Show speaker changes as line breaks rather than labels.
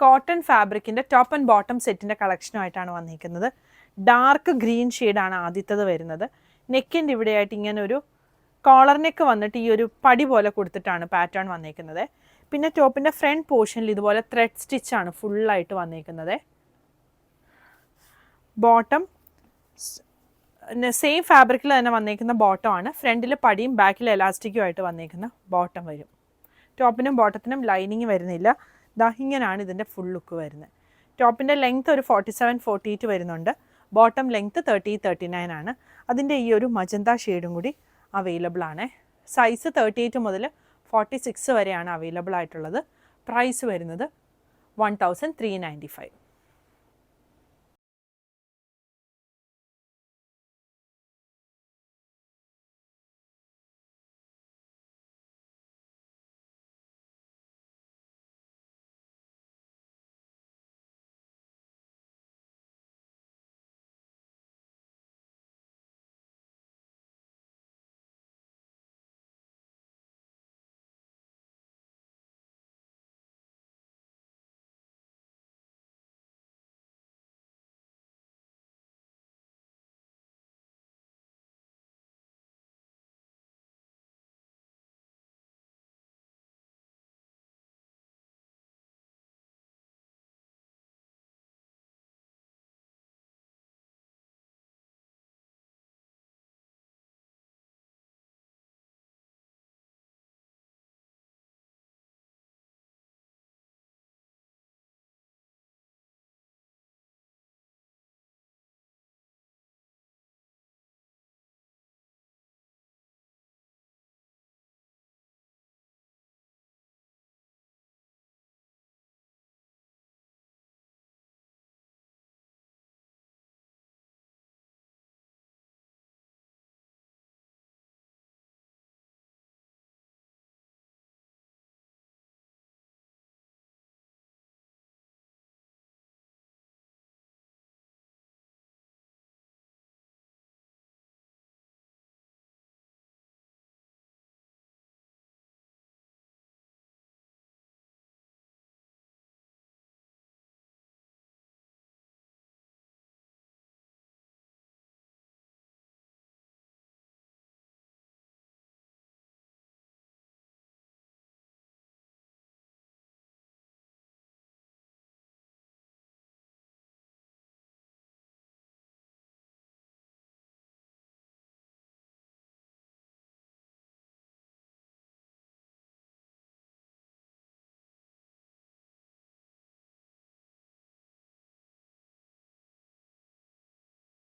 Cotton ഫാബ്രിക്കിൻ്റെ top and bottom സെറ്റിൻ്റെ കളക്ഷനുമായിട്ടാണ് വന്നിരിക്കുന്നത്. Dark green ഷെയ്ഡാണ് ആദ്യത്തത് വരുന്നത്. നെക്കിൻ്റെ ഇവിടെയായിട്ട് ഇങ്ങനെ ഒരു കോളർ നെക്ക് വന്നിട്ട് ഈ ഒരു പടി പോലെ കൊടുത്തിട്ടാണ് പാറ്റേൺ വന്നിരിക്കുന്നത്. പിന്നെ ടോപ്പിൻ്റെ ഫ്രണ്ട് പോർഷനിൽ ഇതുപോലെ ത്രെഡ് സ്റ്റിച്ചാണ് ഫുള്ളായിട്ട് വന്നിരിക്കുന്നത്. ബോട്ടം സെയിം ഫാബ്രിക്കിൽ തന്നെ വന്നിരിക്കുന്ന ബോട്ടമാണ്. ഫ്രണ്ടിൽ പടിയും ബാക്കിൽ എലാസ്റ്റിക്കും ആയിട്ട് വന്നിരിക്കുന്ന ബോട്ടം വരും. ടോപ്പിനും ബോട്ടത്തിനും ലൈനിങ് വരുന്നില്ല. ദാ ഇങ്ങനെയാണ് ഇതിൻ്റെ ഫുൾ ലുക്ക് വരുന്നത്. ടോപ്പിൻ്റെ ലെങ്ത്ത് ഒരു 47-48 വരുന്നുണ്ട്. ബോട്ടം ലെങ്ത്ത് 30-39 ആണ്. അതിൻ്റെ ഈ ഒരു മജന്ത ഷെയ്ഡും കൂടി അവൈലബിൾ ആണ്. സൈസ് 38 മുതൽ 46 വരെയാണ് അവൈലബിൾ ആയിട്ടുള്ളത്. പ്രൈസ് വരുന്നത് 1395.